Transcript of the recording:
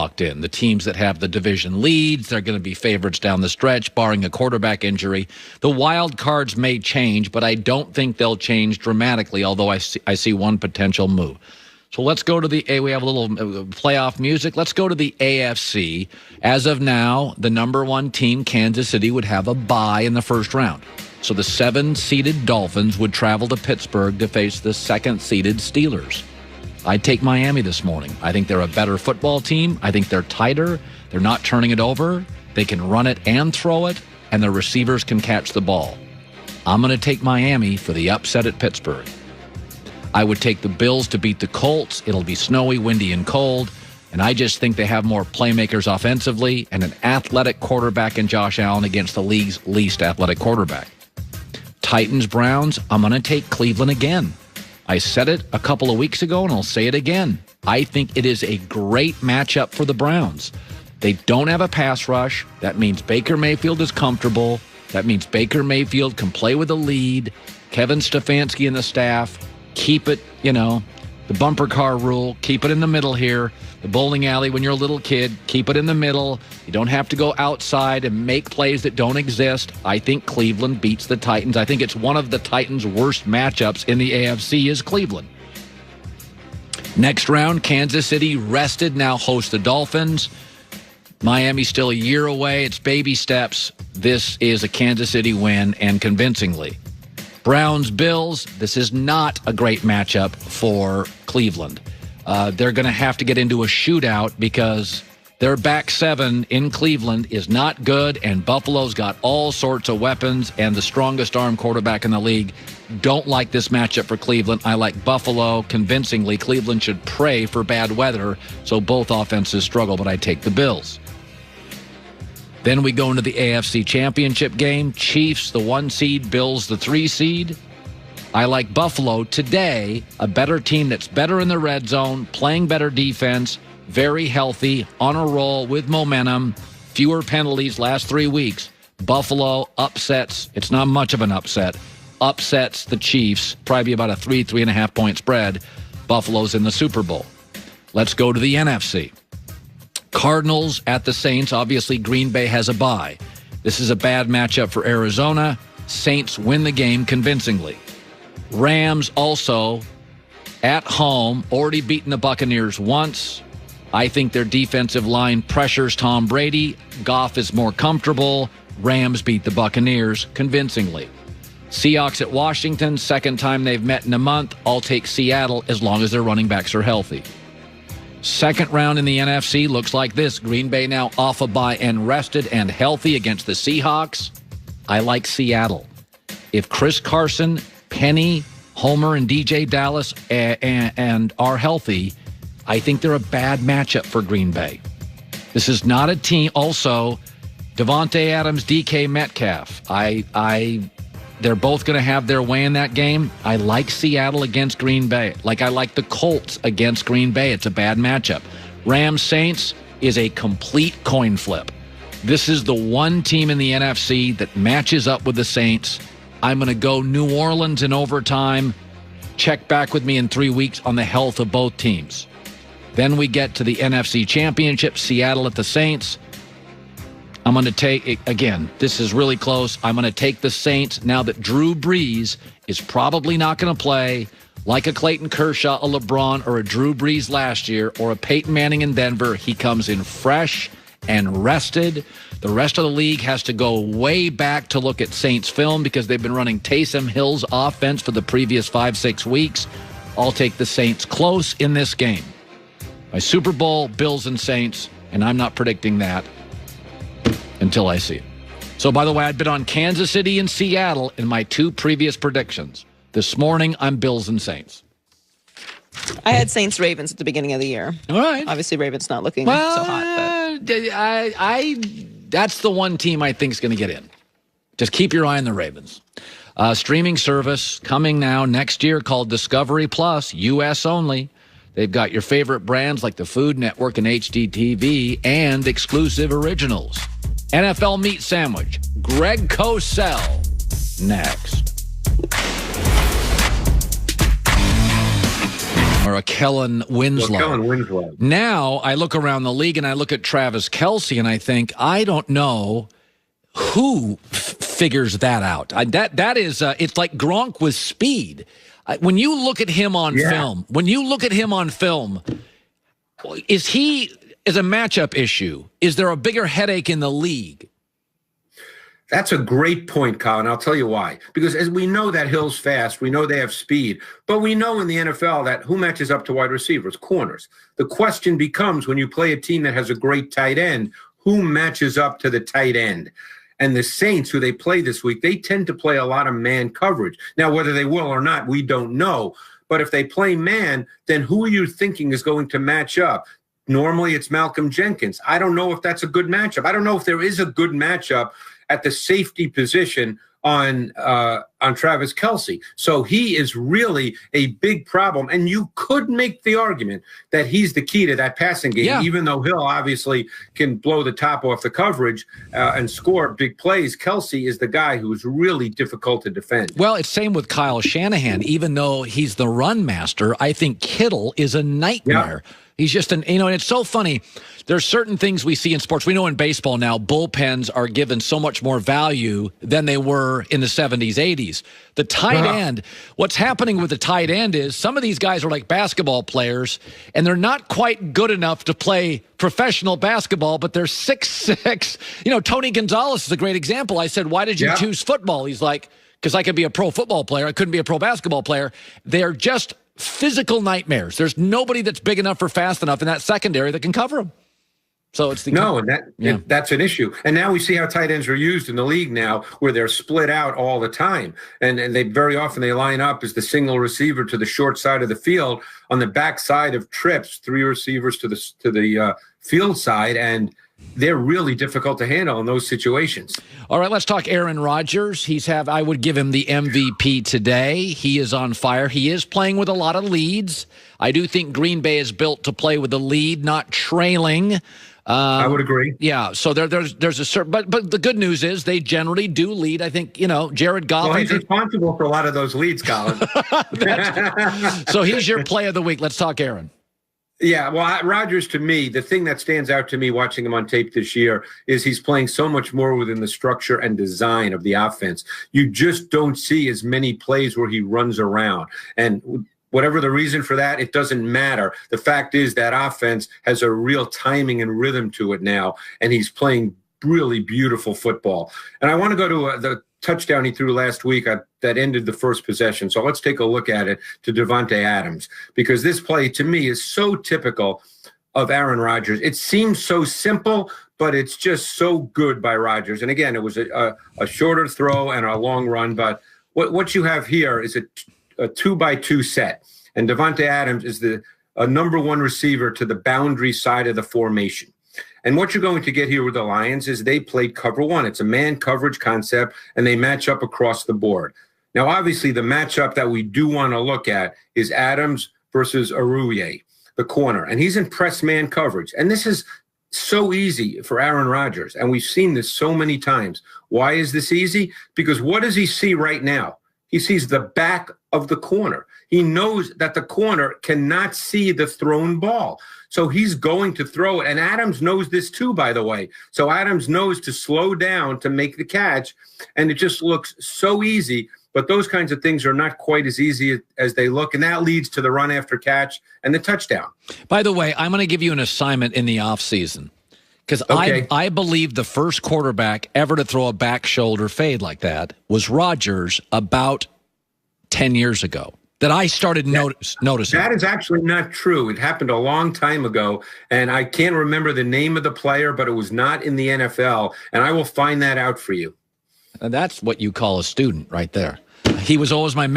locked in. The teams that have the division leads, they're going to be favorites down the stretch, barring a quarterback injury. The wild cards may change, but I don't think they'll change dramatically, although I see one potential move. So let's go to we have a little playoff music. Let's go to the AFC. As of now, the number one team, Kansas City, would have a bye in the first round. So the 7-seeded Dolphins would travel to Pittsburgh to face the 2nd-seeded Steelers. I'd take Miami this morning. I think they're a better football team. I think they're tighter. They're not turning it over. They can run it and throw it, and their receivers can catch the ball. I'm going to take Miami for the upset at Pittsburgh. I would take the Bills to beat the Colts. It'll be snowy, windy, and cold. And I just think they have more playmakers offensively and an athletic quarterback in Josh Allen against the league's least athletic quarterback. Titans, Browns, I'm going to take Cleveland again. I said it a couple of weeks ago, and I'll say it again. I think it is a great matchup for the Browns. They don't have a pass rush. That means Baker Mayfield is comfortable. That means Baker Mayfield can play with a lead. Kevin Stefanski and the staff keep it, the bumper car rule, keep it in the middle here. The bowling alley when you're a little kid, keep it in the middle. You don't have to go outside and make plays that don't exist. I think Cleveland beats the Titans. I think it's one of the Titans' worst matchups in the AFC is Cleveland. Next round, Kansas City rested, now host the Dolphins. Miami's still a year away. It's baby steps. This is a Kansas City win, and convincingly. Browns, Bills, this is not a great matchup for Cleveland. They're going to have to get into a shootout because their back seven in Cleveland is not good, and Buffalo's got all sorts of weapons and the strongest arm quarterback in the league. Don't like this matchup for Cleveland. I like Buffalo convincingly. Cleveland should pray for bad weather, so both offenses struggle, but I take the Bills. Then we go into the AFC Championship game. Chiefs, the 1 seed, Bills, the 3 seed. I like Buffalo today, a better team that's better in the red zone, playing better defense, very healthy, on a roll with momentum, fewer penalties last 3 weeks. Buffalo upsets, it's not much of an upset, upsets the Chiefs, probably about a 3.5 point spread. Buffalo's in the Super Bowl. Let's go to the NFC. Cardinals at the Saints. Obviously, Green Bay has a bye. This is a bad matchup for Arizona. Saints win the game convincingly. Rams also at home, already beaten the Buccaneers once. I think their defensive line pressures Tom Brady. Goff is more comfortable. Rams beat the Buccaneers convincingly. Seahawks at Washington, second time they've met in a month. I'll take Seattle as long as their running backs are healthy. Second round in the NFC looks like this. Green Bay now off a bye and rested and healthy against the Seahawks. I like Seattle. If Chris Carson, Penny, Homer, and DJ Dallas and are healthy, I think they're a bad matchup for Green Bay. This is not a team. Also, Devontae Adams, DK Metcalf. They're both going to have their way in that game. I like Seattle against Green Bay. I like the Colts against Green Bay. It's a bad matchup. Rams-Saints is a complete coin flip. This is the one team in the NFC that matches up with the Saints. I'm going to go New Orleans in overtime. Check back with me in 3 weeks on the health of both teams. Then we get to the NFC Championship, Seattle at the Saints. I'm going to take, again, this is really close. I'm going to take the Saints now that Drew Brees is probably not going to play like a Clayton Kershaw, a LeBron, or a Drew Brees last year, or a Peyton Manning in Denver. He comes in fresh and rested. The rest of the league has to go way back to look at Saints film because they've been running Taysom Hill's offense for the previous 5-6 weeks. I'll take the Saints close in this game. My Super Bowl, Bills and Saints, and I'm not predicting that until I see it. So, by the way, I'd been on Kansas City and Seattle in my 2 previous predictions. This morning, I'm Bills and Saints. I had Saints-Ravens at the beginning of the year. All right. Obviously, Ravens not looking so hot. But that's the one team I think is going to get in. Just keep your eye on the Ravens. Streaming service coming now next year called Discovery Plus, U.S. only. They've got your favorite brands like the Food Network and HGTV and exclusive originals. NFL Meat Sandwich, Greg Cosell, next. All or a Kellen Winslow. Well, Kellen Winslow. Now I look around the league and I look at Travis Kelce and I think, I don't know who figures that out. That is, it's like Gronk with speed. When you look at him on film, is he a matchup issue? Is there a bigger headache in the league? That's a great point, Colin. I'll tell you why. Because as we know that Hill's fast, we know they have speed, but we know in the NFL that who matches up to wide receivers? Corners. The question becomes, when you play a team that has a great tight end, who matches up to the tight end? And the Saints, who they play this week, they tend to play a lot of man coverage. Now, whether they will or not, we don't know. But if they play man, then who are you thinking is going to match up? Normally, it's Malcolm Jenkins. I don't know if that's a good matchup. I don't know if there is a good matchup at the safety position on Travis Kelce. So he is really a big problem. And you could make the argument that he's the key to that passing game, even though Hill obviously can blow the top off the coverage and score big plays. Kelce is the guy who's really difficult to defend. Well, it's same with Kyle Shanahan. Even though he's the run master, I think Kittle is a nightmare. Yeah. He's just and it's so funny. There's certain things we see in sports. We know in baseball now, bullpens are given so much more value than they were in the 70s, 80s. The tight end, what's happening with the tight end is some of these guys are like basketball players, and they're not quite good enough to play professional basketball, but they're 6'6". Tony Gonzalez is a great example. I said, why did you choose football? He's like, because I could be a pro football player. I couldn't be a pro basketball player. They're just physical nightmares. There's nobody that's big enough or fast enough in that secondary that can cover them. So it's that's an issue. And now we see how tight ends are used in the league now, where they're split out all the time. And they very often they line up as the single receiver to the short side of the field. On the back side of trips, 3 receivers to the field side, and they're really difficult to handle in those situations. All right, let's talk Aaron Rodgers. I would give him the MVP today. He is on fire. He is playing with a lot of leads. I do think Green Bay is built to play with a lead, not trailing. I would agree. Yeah, so there's a certain, but the good news is they generally do lead. I think Jared Goff. Well, he's responsible for a lot of those leads, Colin. So he's your play of the week. Let's talk Aaron. Yeah, well, Rodgers, to me, the thing that stands out to me watching him on tape this year is he's playing so much more within the structure and design of the offense. You just don't see as many plays where he runs around. And whatever the reason for that, it doesn't matter. The fact is that offense has a real timing and rhythm to it now, and he's playing really beautiful football. And I want to go to the touchdown he threw last week that ended the first possession. So let's take a look at it to Davante Adams, because this play to me is so typical of Aaron Rodgers. It seems so simple, but it's just so good by Rodgers. And again, it was a shorter throw and a long run, but what you have here is a 2-by-2 set. And Davante Adams is a number 1 receiver to the boundary side of the formation. And what you're going to get here with the Lions is they played cover 1. It's a man coverage concept, and they match up across the board. Now, obviously, the matchup that we do want to look at is Adams versus Aruye, the corner. And he's in press man coverage. And this is so easy for Aaron Rodgers. And we've seen this so many times. Why is this easy? Because what does he see right now? He sees the back of the corner. He knows that the corner cannot see the thrown ball. So he's going to throw it. And Adams knows this too, by the way. So Adams knows to slow down to make the catch. And it just looks so easy. But those kinds of things are not quite as easy as they look. And that leads to the run after catch and the touchdown. By the way, I'm going to give you an assignment in the offseason. Because I believe the first quarterback ever to throw a back shoulder fade like that was Rodgers about 10 years ago. That I started noticing. That is actually not true. It happened a long time ago, and I can't remember the name of the player, but it was not in the NFL, and I will find that out for you. And that's what you call a student right there. He was always my